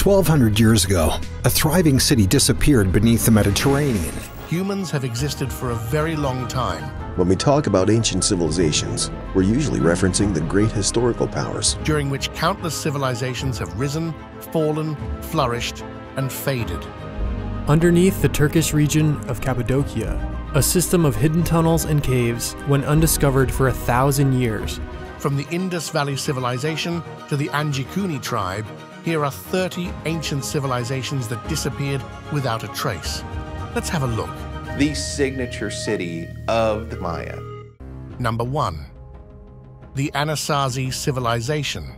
1,200 years ago, a thriving city disappeared beneath the Mediterranean. Humans have existed for a very long time. When we talk about ancient civilizations, we're usually referencing the great historical powers, During which countless civilizations have risen, fallen, flourished, and faded. Underneath the Turkish region of Cappadocia, a system of hidden tunnels and caves went undiscovered for 1,000 years. From the Indus Valley Civilization to the Anjikuni tribe, here are 30 ancient civilizations that disappeared without a trace. Let's have a look. The signature city of the Maya. Number 1. The Anasazi Civilization.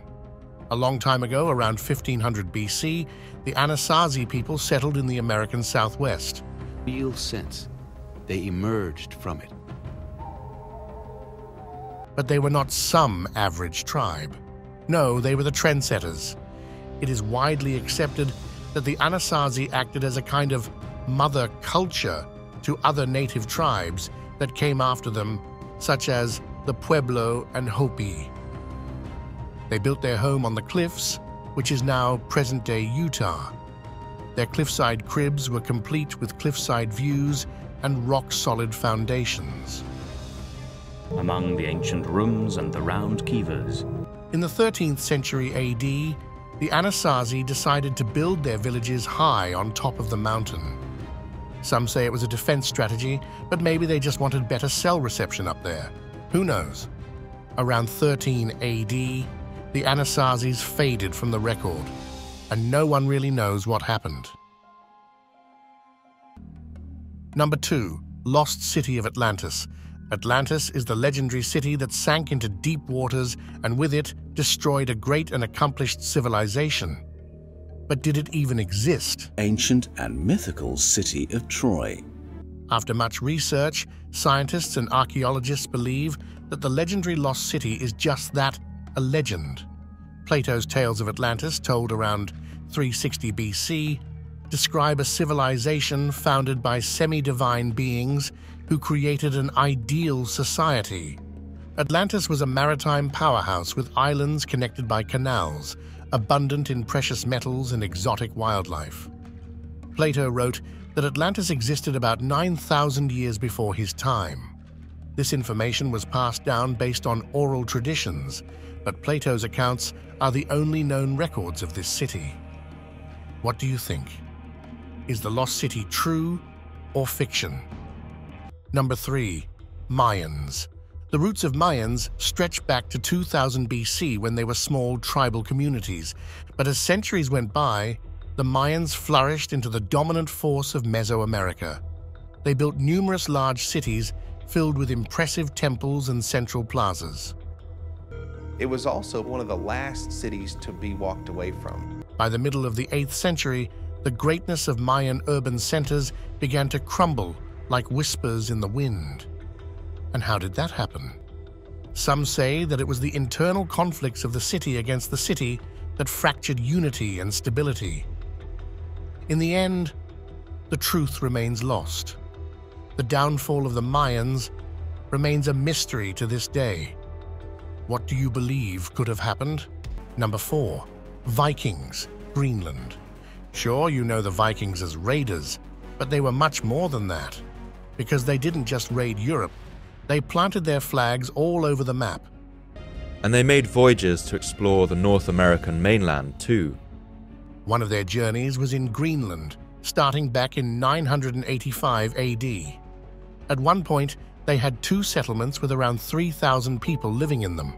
A long time ago, around 1500 BC, the Anasazi people settled in the American Southwest. Real sense. They emerged from it. But they were not some average tribe. No, they were the trendsetters. It is widely accepted that the Anasazi acted as a kind of mother culture to other native tribes that came after them, such as the Pueblo and Hopi. They built their home on the cliffs, which is now present-day Utah. Their cliffside cribs were complete with cliffside views and rock-solid foundations. Among the ancient rooms and the round kivas. In the 13th century AD, the Anasazi decided to build their villages high on top of the mountain. Some say it was a defense strategy, but maybe they just wanted better cell reception up there. Who knows? Around 13 AD, the Anasazis faded from the record, and no one really knows what happened. Number 2. Lost City of Atlantis. Atlantis is the legendary city that sank into deep waters and with it destroyed a great and accomplished civilization. But did it even exist? Ancient and mythical city of Troy. After much research, scientists and archaeologists believe that the legendary lost city is just that, a legend. Plato's Tales of Atlantis, told around 360 BC, describe a civilization founded by semi-divine beings who created an ideal society. Atlantis was a maritime powerhouse with islands connected by canals, abundant in precious metals and exotic wildlife. Plato wrote that Atlantis existed about 9,000 years before his time. This information was passed down based on oral traditions, but Plato's accounts are the only known records of this city. What do you think? Is the lost city true or fiction? Number 3. Mayans. The roots of Mayans stretch back to 2000 BC when they were small tribal communities, but as centuries went by, the Mayans flourished into the dominant force of Mesoamerica. They built numerous large cities filled with impressive temples and central plazas. It was also one of the last cities to be walked away from. By the middle of the 8th century, the greatness of Mayan urban centers began to crumble like whispers in the wind. And how did that happen? Some say that it was the internal conflicts of the city against the city that fractured unity and stability. In the end, the truth remains lost. The downfall of the Mayans remains a mystery to this day. What do you believe could have happened? Number 4. Vikings, Greenland. Sure, you know the Vikings as raiders, but they were much more than that. Because they didn't just raid Europe, they planted their flags all over the map. And they made voyages to explore the North American mainland too. One of their journeys was in Greenland, starting back in 985 AD. At one point, they had 2 settlements with around 3,000 people living in them.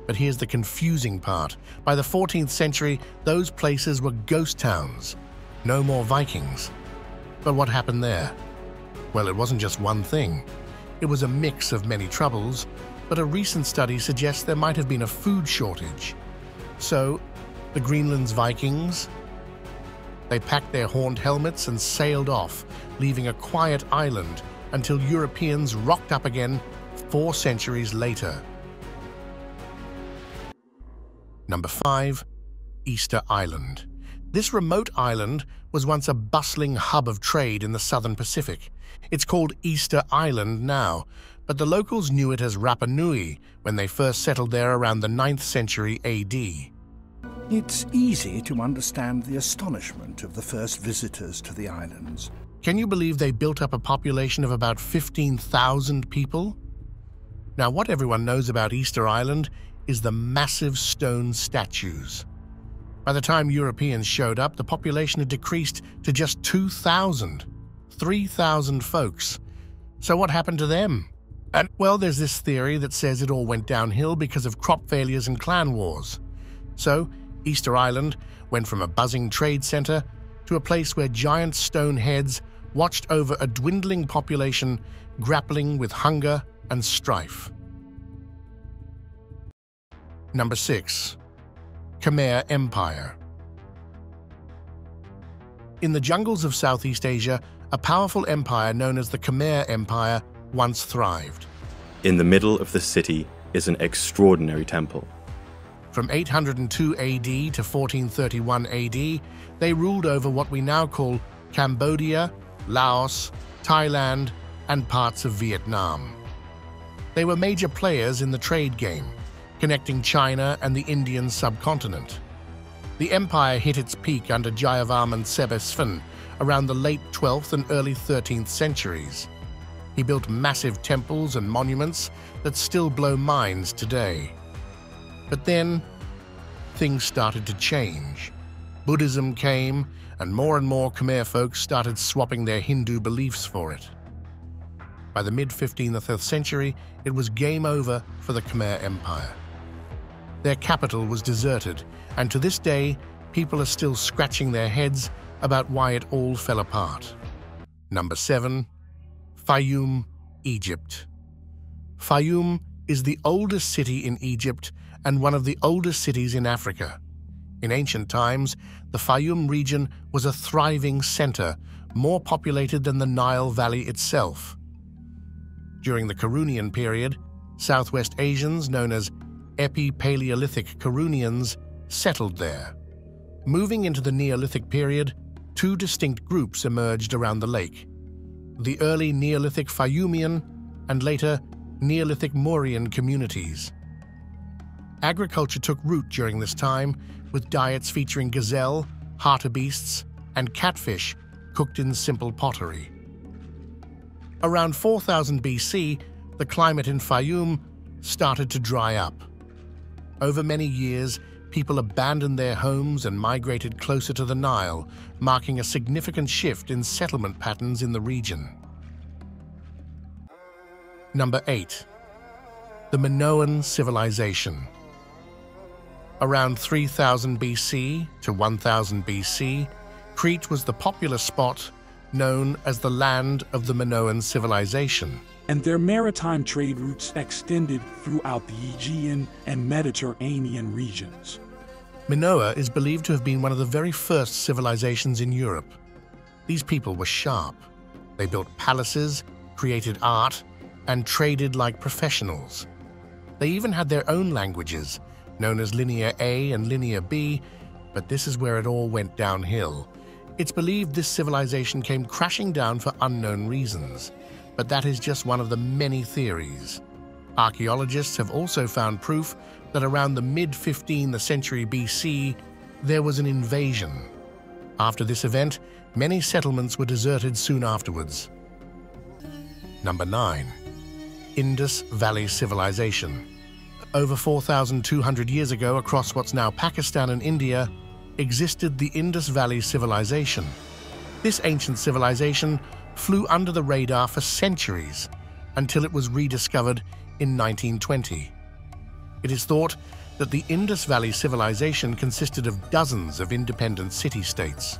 But here's the confusing part. By the 14th century, those places were ghost towns. No more Vikings. But what happened there? Well, it wasn't just one thing. It was a mix of many troubles, but a recent study suggests there might have been a food shortage. So, the Greenland's Vikings? They packed their horned helmets and sailed off, leaving a quiet island until Europeans rocked up again 4 centuries later. Number 5. Easter Island. This remote island was once a bustling hub of trade in the southern Pacific. It's called Easter Island now, but the locals knew it as Rapa Nui when they first settled there around the 9th century AD. It's easy to understand the astonishment of the first visitors to the islands. Can you believe they built up a population of about 15,000 people? Now, what everyone knows about Easter Island is the massive stone statues. By the time Europeans showed up, the population had decreased to just 2,000, 3,000 folks. So what happened to them? And, well, there's this theory that says it all went downhill because of crop failures and clan wars. So, Easter Island went from a buzzing trade center to a place where giant stone heads watched over a dwindling population grappling with hunger and strife. Number 6. Khmer Empire. In the jungles of Southeast Asia, a powerful empire known as the Khmer Empire once thrived. In the middle of the city is an extraordinary temple. From 802 AD to 1431 AD, they ruled over what we now call Cambodia, Laos, Thailand, and parts of Vietnam. They were major players in the trade game, connecting China and the Indian subcontinent. The empire hit its peak under Jayavarman Sebeswan around the late 12th and early 13th centuries. He built massive temples and monuments that still blow minds today. But then, things started to change. Buddhism came, and more Khmer folks started swapping their Hindu beliefs for it. By the mid-15th century, it was game over for the Khmer Empire. Their capital was deserted, and to this day, people are still scratching their heads about why it all fell apart. Number 7. Fayum, Egypt. Fayum is the oldest city in Egypt and one of the oldest cities in Africa. In ancient times, the Fayum region was a thriving center, more populated than the Nile Valley itself. During the Karunian period, Southwest Asians, known as Epi-Paleolithic Karunians, settled there. Moving into the Neolithic period, two distinct groups emerged around the lake: the early Neolithic Fayumian and later Neolithic Mauryan communities. Agriculture took root during this time, with diets featuring gazelle, hartebeests, and catfish cooked in simple pottery. Around 4000 BC, the climate in Fayum started to dry up. Over many years, people abandoned their homes and migrated closer to the Nile, marking a significant shift in settlement patterns in the region. Number 8. The Minoan Civilization. Around 3000 BC to 1000 BC, Crete was the popular spot known as the land of the Minoan civilization. And their maritime trade routes extended throughout the Aegean and Mediterranean regions. Minoa is believed to have been one of the very first civilizations in Europe. These people were sharp. They built palaces, created art, and traded like professionals. They even had their own languages, known as Linear A and Linear B, but this is where it all went downhill. It's believed this civilization came crashing down for unknown reasons, but that is just one of the many theories. Archaeologists have also found proof that around the mid-15th century BC, there was an invasion. After this event, many settlements were deserted soon afterwards. Number 9. Indus Valley Civilization. Over 4,200 years ago, across what's now Pakistan and India, existed the Indus Valley Civilization. This ancient civilization flew under the radar for centuries until it was rediscovered in 1920. It is thought that the Indus Valley Civilization consisted of dozens of independent city-states.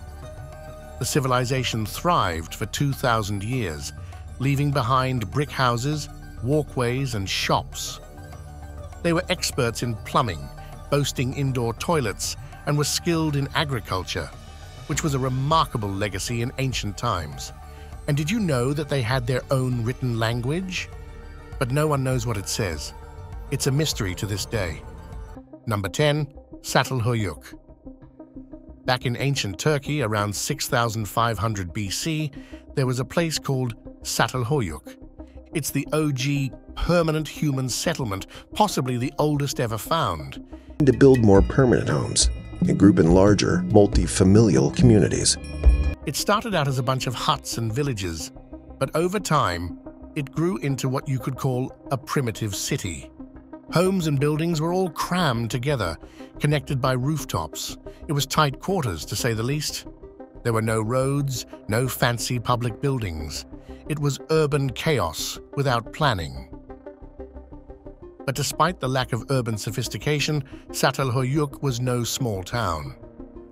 The civilization thrived for 2,000 years, leaving behind brick houses, walkways, and shops. They were experts in plumbing, boasting indoor toilets, and were skilled in agriculture, which was a remarkable legacy in ancient times. And did you know that they had their own written language? But no one knows what it says. It's a mystery to this day. Number 10. Çatalhöyük. Back in ancient Turkey, around 6,500 BC, there was a place called Çatalhöyük. It's the OG permanent human settlement, possibly the oldest ever found. to build more permanent homes and group in larger, multi-familial communities. It started out as a bunch of huts and villages, but over time, it grew into what you could call a primitive city. Homes and buildings were all crammed together, connected by rooftops. It was tight quarters, to say the least. There were no roads, no fancy public buildings. It was urban chaos without planning. But despite the lack of urban sophistication, Çatalhöyük was no small town.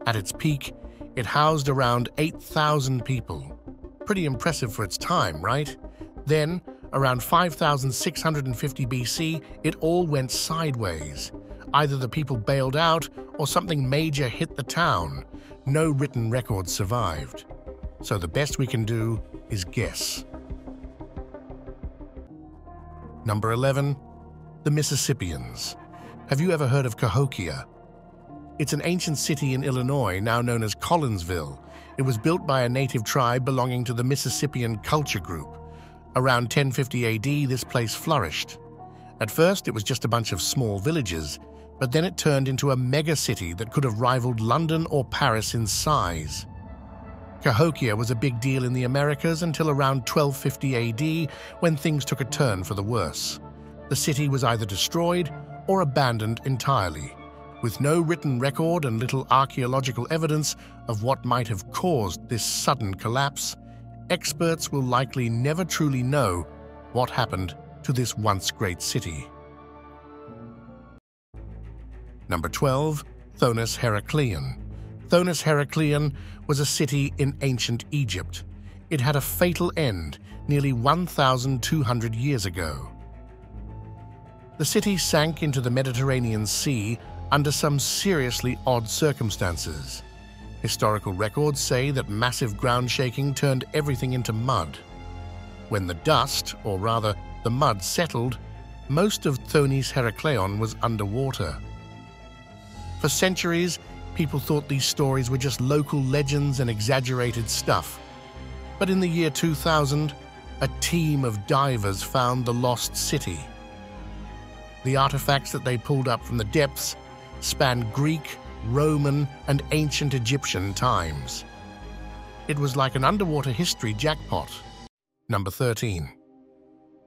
At its peak, it housed around 8,000 people. Pretty impressive for its time, right? Then, around 5,650 BC, it all went sideways. Either the people bailed out or something major hit the town. No written records survived. So the best we can do is guess. Number 11. The Mississippians. Have you ever heard of Cahokia? It's an ancient city in Illinois, now known as Collinsville. It was built by a native tribe belonging to the Mississippian culture group. Around 1050 AD, this place flourished. At first, it was just a bunch of small villages, but then it turned into a mega-city that could have rivaled London or Paris in size. Cahokia was a big deal in the Americas until around 1250 AD, when things took a turn for the worse. The city was either destroyed or abandoned entirely. With no written record and little archaeological evidence of what might have caused this sudden collapse, experts will likely never truly know what happened to this once great city. Number 12. Thonis Heracleion. Thonis Heracleion was a city in ancient Egypt. It had a fatal end nearly 1,200 years ago. The city sank into the Mediterranean Sea under some seriously odd circumstances. Historical records say that massive ground shaking turned everything into mud. When the dust, or rather the mud, settled, most of Thonis Heracleion was underwater. For centuries, people thought these stories were just local legends and exaggerated stuff. But in the year 2000, a team of divers found the lost city. The artifacts that they pulled up from the depths spanned Greek, Roman, and ancient Egyptian times. It was like an underwater history jackpot. Number 13.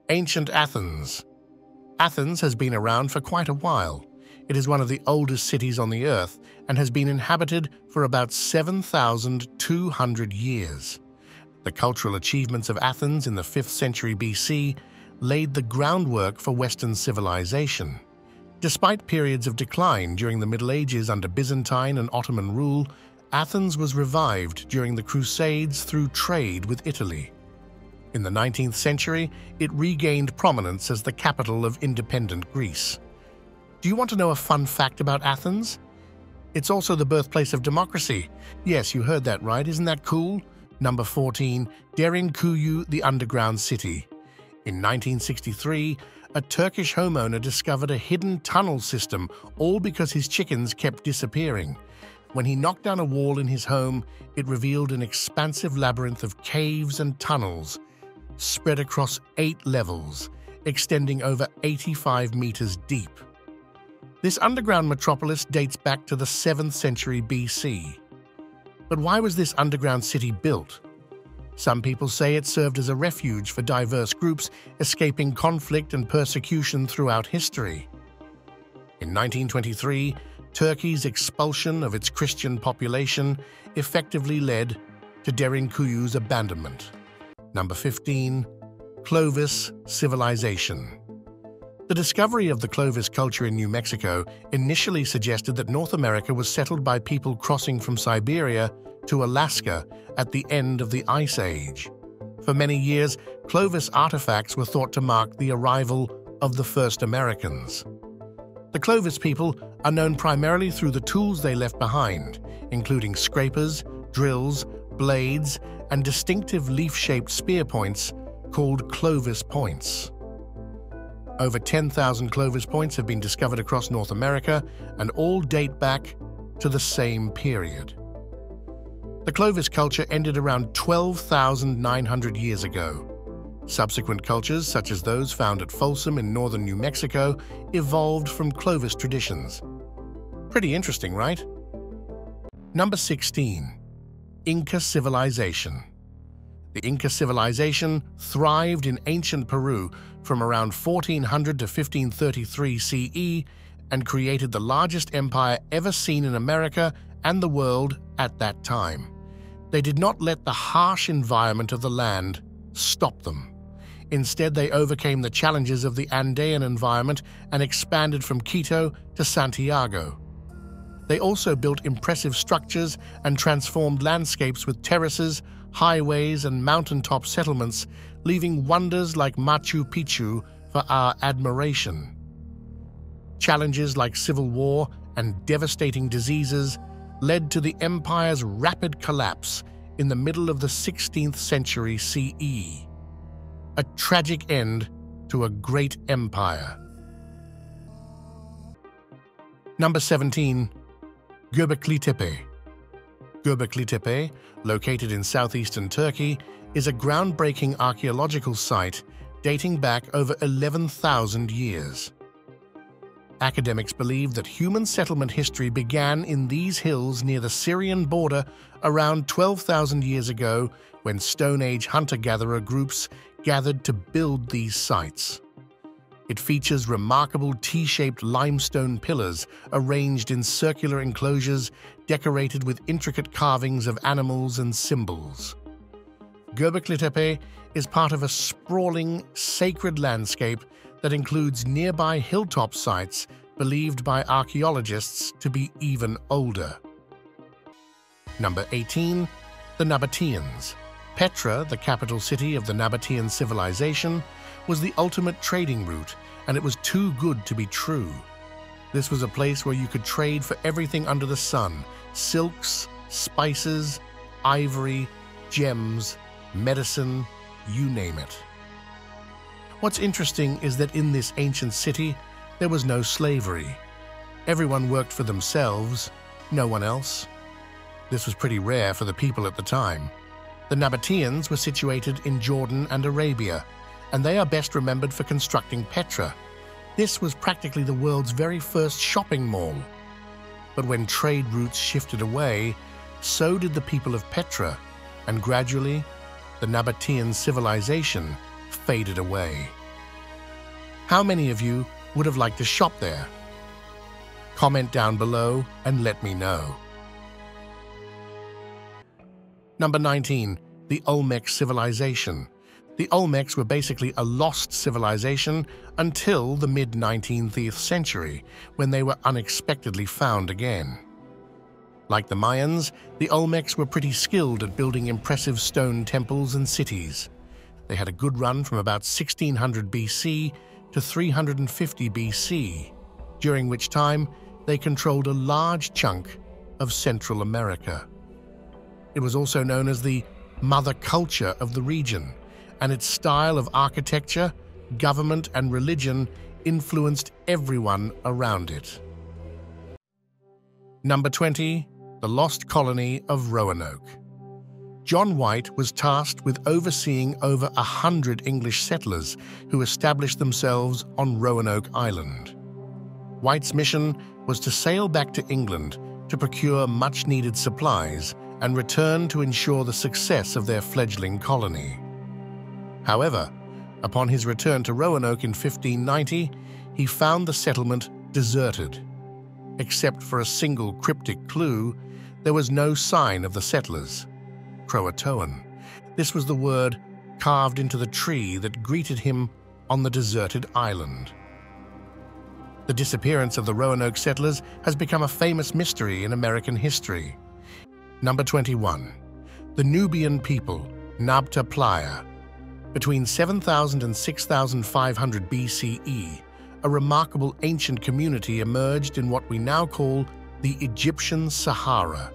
Ancient Athens. Athens has been around for quite a while. It is one of the oldest cities on the earth and has been inhabited for about 7,200 years. The cultural achievements of Athens in the 5th century BC laid the groundwork for Western civilization. Despite periods of decline during the Middle Ages under Byzantine and Ottoman rule, Athens was revived during the Crusades through trade with Italy. In the 19th century, it regained prominence as the capital of independent Greece. Do you want to know a fun fact about Athens? It's also the birthplace of democracy. Yes, you heard that right. Isn't that cool? Number 14, Derinkuyu, the underground city. In 1963, a Turkish homeowner discovered a hidden tunnel system, all because his chickens kept disappearing. When he knocked down a wall in his home, it revealed an expansive labyrinth of caves and tunnels, spread across 8 levels, extending over 85 meters deep. This underground metropolis dates back to the 7th century BC. But why was this underground city built? Some people say it served as a refuge for diverse groups escaping conflict and persecution throughout history. In 1923, Turkey's expulsion of its Christian population effectively led to Derinkuyu's abandonment. Number 15. Clovis Civilization. The discovery of the Clovis culture in New Mexico initially suggested that North America was settled by people crossing from Siberia to Alaska at the end of the Ice Age. For many years, Clovis artifacts were thought to mark the arrival of the first Americans. The Clovis people are known primarily through the tools they left behind, including scrapers, drills, blades, and distinctive leaf-shaped spear points called Clovis points. Over 10,000 Clovis points have been discovered across North America and all date back to the same period. The Clovis culture ended around 12,900 years ago. Subsequent cultures, such as those found at Folsom in northern New Mexico, evolved from Clovis traditions. Pretty interesting, right? Number 16. Inca Civilization. The Inca civilization thrived in ancient Peru from around 1400 to 1533 CE and created the largest empire ever seen in America and the world at that time. They did not let the harsh environment of the land stop them. Instead, they overcame the challenges of the Andean environment and expanded from Quito to Santiago. They also built impressive structures and transformed landscapes with terraces, highways, and mountaintop settlements, leaving wonders like Machu Picchu for our admiration. Challenges like civil war and devastating diseases led to the empire's rapid collapse in the middle of the 16th century CE. A tragic end to a great empire. Number 17. Göbekli Tepe. Göbekli Tepe, located in southeastern Turkey, is a groundbreaking archaeological site dating back over 11,000 years. Academics believe that human settlement history began in these hills near the Syrian border around 12,000 years ago, when Stone Age hunter-gatherer groups gathered to build these sites. It features remarkable T-shaped limestone pillars arranged in circular enclosures decorated with intricate carvings of animals and symbols. Göbekli Tepe is part of a sprawling, sacred landscape that includes nearby hilltop sites believed by archaeologists to be even older. Number 18. The Nabateans. Petra, the capital city of the Nabatean civilization, was the ultimate trading route, and it was too good to be true. This was a place where you could trade for everything under the sun: silks, spices, ivory, gems, medicine, you name it. What's interesting is that in this ancient city, there was no slavery. Everyone worked for themselves, no one else. This was pretty rare for the people at the time. The Nabateans were situated in Jordan and Arabia, and they are best remembered for constructing Petra. This was practically the world's very first shopping mall. But when trade routes shifted away, so did the people of Petra, and gradually, the Nabatean civilization faded away. How many of you would have liked to shop there? Comment down below and let me know. Number 19. The Olmec civilization. The Olmecs were basically a lost civilization until the mid-19th century, when they were unexpectedly found again. Like the Mayans, the Olmecs were pretty skilled at building impressive stone temples and cities. They had a good run from about 1600 BC to 350 BC, during which time they controlled a large chunk of Central America. It was also known as the mother culture of the region, and its style of architecture, government, and religion influenced everyone around it. Number 20. The Lost Colony of Roanoke. John White was tasked with overseeing over 100 English settlers who established themselves on Roanoke Island. White's mission was to sail back to England to procure much-needed supplies and return to ensure the success of their fledgling colony. However, upon his return to Roanoke in 1590, he found the settlement deserted. Except for a single cryptic clue, there was no sign of the settlers. Croatoan. This was the word carved into the tree that greeted him on the deserted island. The disappearance of the Roanoke settlers has become a famous mystery in American history. Number 21. The Nubian people, Nabta Playa. Between 7,000 and 6,500 BCE, a remarkable ancient community emerged in what we now call the Egyptian Sahara.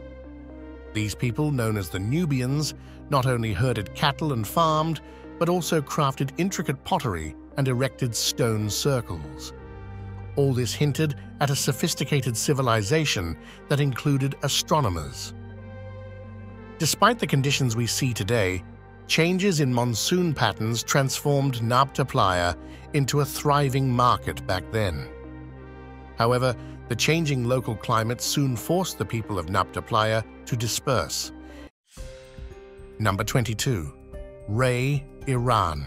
These people, known as the Nubians, not only herded cattle and farmed, but also crafted intricate pottery and erected stone circles. All this hinted at a sophisticated civilization that included astronomers. Despite the conditions we see today, changes in monsoon patterns transformed Nabta Playa into a thriving market back then. However, The changing local climate soon forced the people of Nabta Playa to disperse. Number 22. Ray, Iran.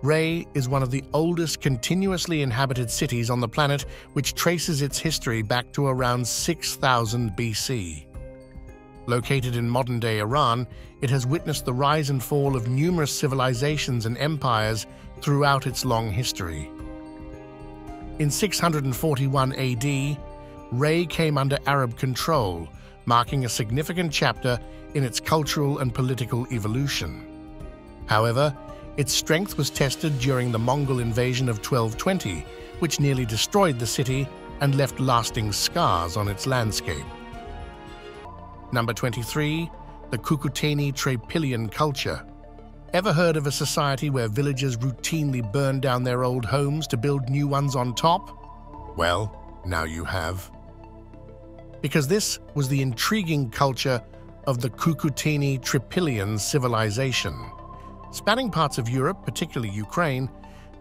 Ray is one of the oldest continuously inhabited cities on the planet, which traces its history back to around 6000 BC. Located in modern-day Iran, it has witnessed the rise and fall of numerous civilizations and empires throughout its long history. In 641 AD, Ray came under Arab control, marking a significant chapter in its cultural and political evolution. However, its strength was tested during the Mongol invasion of 1220, which nearly destroyed the city and left lasting scars on its landscape. Number 23. The Cucuteni-Trapillian culture. Ever heard of a society where villagers routinely burn down their old homes to build new ones on top? Well, now you have. Because this was the intriguing culture of the Cucuteni-Trapillian civilization. Spanning parts of Europe, particularly Ukraine,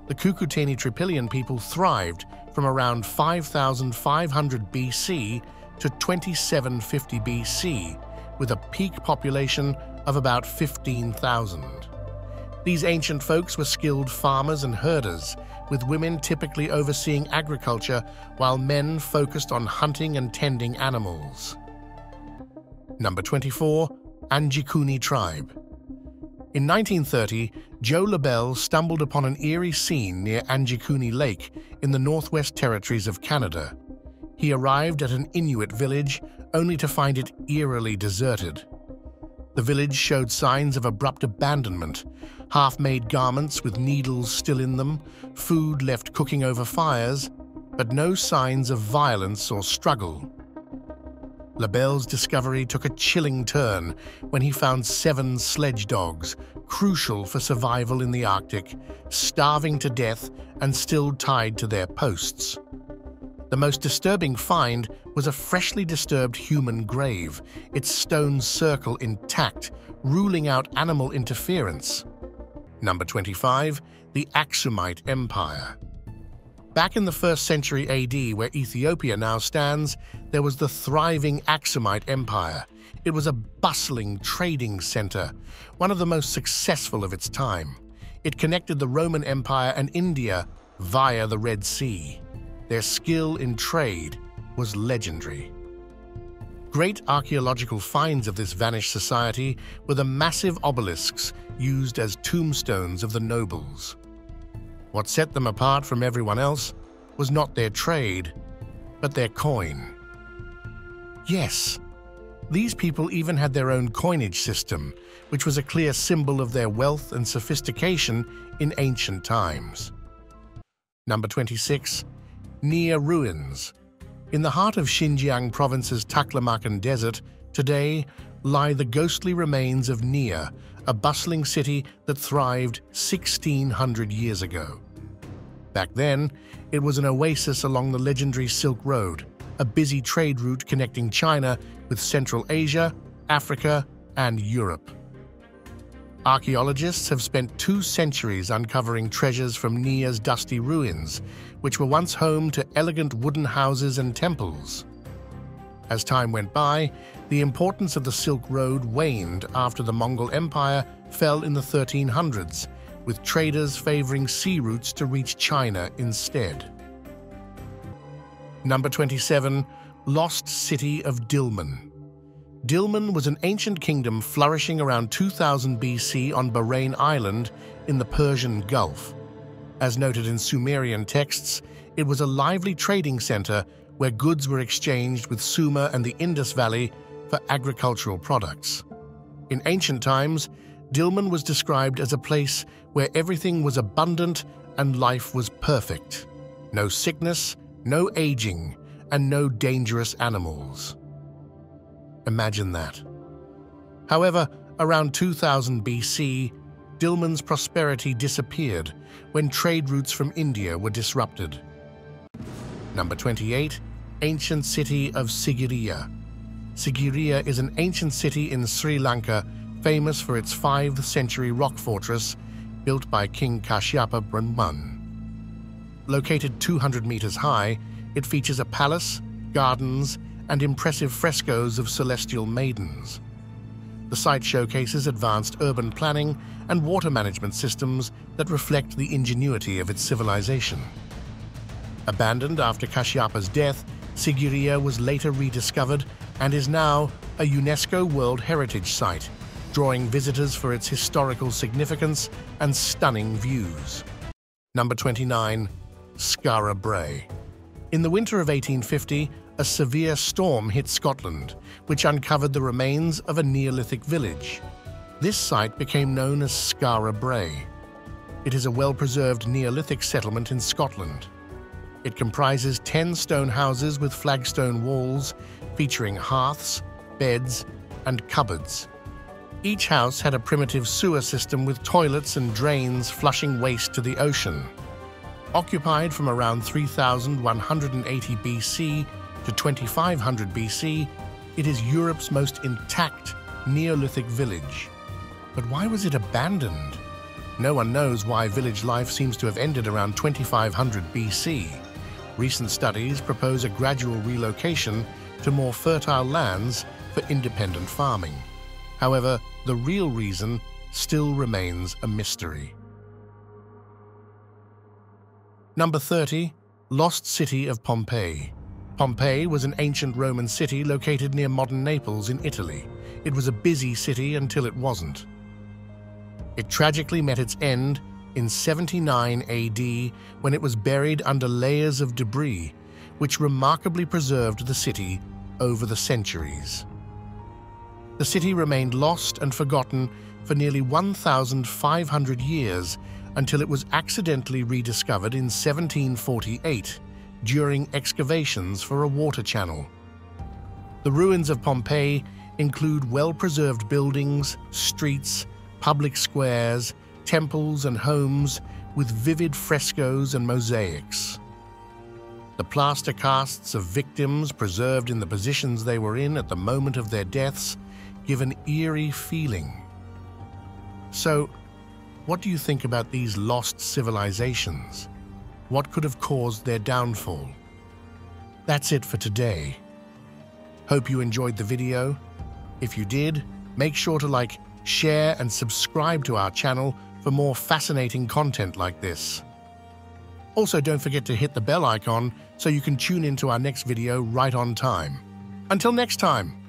the Cucuteni-Trapillian people thrived from around 5500 BC to 2750 BC, with a peak population of about 15,000. These ancient folks were skilled farmers and herders, with women typically overseeing agriculture while men focused on hunting and tending animals. Number 24. Anjikuni tribe. In 1930, Joe LaBelle stumbled upon an eerie scene near Anjikuni Lake in the Northwest Territories of Canada. He arrived at an Inuit village only to find it eerily deserted. The village showed signs of abrupt abandonment, half-made garments with needles still in them, food left cooking over fires, but no signs of violence or struggle. LaBelle's discovery took a chilling turn when he found 7 sledge dogs, crucial for survival in the Arctic, starving to death and still tied to their posts. The most disturbing find was a freshly disturbed human grave, its stone circle intact, ruling out animal interference. Number 25. The Aksumite Empire. Back in the 1st century AD, where Ethiopia now stands, there was the thriving Aksumite Empire. It was a bustling trading center, one of the most successful of its time. It connected the Roman Empire and India via the Red Sea. Their skill in trade was legendary. Great archaeological finds of this vanished society were the massive obelisks used as tombstones of the nobles. What set them apart from everyone else was not their trade, but their coin. Yes, these people even had their own coinage system, which was a clear symbol of their wealth and sophistication in ancient times. Number 26. Nia Ruins. In the heart of Xinjiang province's Taklamakan Desert, today lie the ghostly remains of Nia, a bustling city that thrived 1,600 years ago. Back then, it was an oasis along the legendary Silk Road, a busy trade route connecting China with Central Asia, Africa, and Europe. Archaeologists have spent 2 centuries uncovering treasures from Nia's dusty ruins, which were once home to elegant wooden houses and temples. As time went by, the importance of the Silk Road waned after the Mongol Empire fell in the 1300s, with traders favoring sea routes to reach China instead. Number 27. Lost City of Dilmun. Dilmun was an ancient kingdom flourishing around 2000 BC on Bahrain Island in the Persian Gulf. As noted in Sumerian texts, it was a lively trading center where goods were exchanged with Sumer and the Indus Valley for agricultural products. In ancient times, Dilmun was described as a place where everything was abundant and life was perfect. No sickness, no aging, and no dangerous animals. Imagine that. However, around 2000 BC, Dilmun's prosperity disappeared when trade routes from India were disrupted. Number 28. Ancient city of Sigiriya. Sigiriya is an ancient city in Sri Lanka famous for its 5th century rock fortress built by King Kashyapa Brahman. Located 200 meters high, It features a palace, gardens, and impressive frescoes of celestial maidens. The site showcases advanced urban planning and water management systems that reflect the ingenuity of its civilization. Abandoned after Kasyapa's death, Sigiriya was later rediscovered and is now a UNESCO World Heritage Site, drawing visitors for its historical significance and stunning views. Number 29. Skara Brae. In the winter of 1850, a severe storm hit Scotland, which uncovered the remains of a Neolithic village. This site became known as Skara Brae. It is a well-preserved Neolithic settlement in Scotland. It comprises 10 stone houses with flagstone walls, featuring hearths, beds, and cupboards. Each house had a primitive sewer system with toilets and drains flushing waste to the ocean. Occupied from around 3180 BC to 2500 BC, it is Europe's most intact Neolithic village. But why was it abandoned? No one knows why village life seems to have ended around 2500 BC. Recent studies propose a gradual relocation to more fertile lands for independent farming. However, the real reason still remains a mystery. Number 30. Lost City of Pompeii. Pompeii was an ancient Roman city located near modern Naples in Italy. It was a busy city until it wasn't. It tragically met its end in 79 AD when it was buried under layers of debris, which remarkably preserved the city over the centuries. The city remained lost and forgotten for nearly 1,500 years until it was accidentally rediscovered in 1748 during excavations for a water channel. The ruins of Pompeii include well-preserved buildings, streets, public squares, temples and homes with vivid frescoes and mosaics. The plaster casts of victims preserved in the positions they were in at the moment of their deaths give an eerie feeling. So, what do you think about these lost civilizations? What could have caused their downfall? That's it for today. Hope you enjoyed the video. If you did, make sure to like, share, and subscribe to our channel for more fascinating content like this. Also, don't forget to hit the bell icon so you can tune into our next video right on time. Until next time!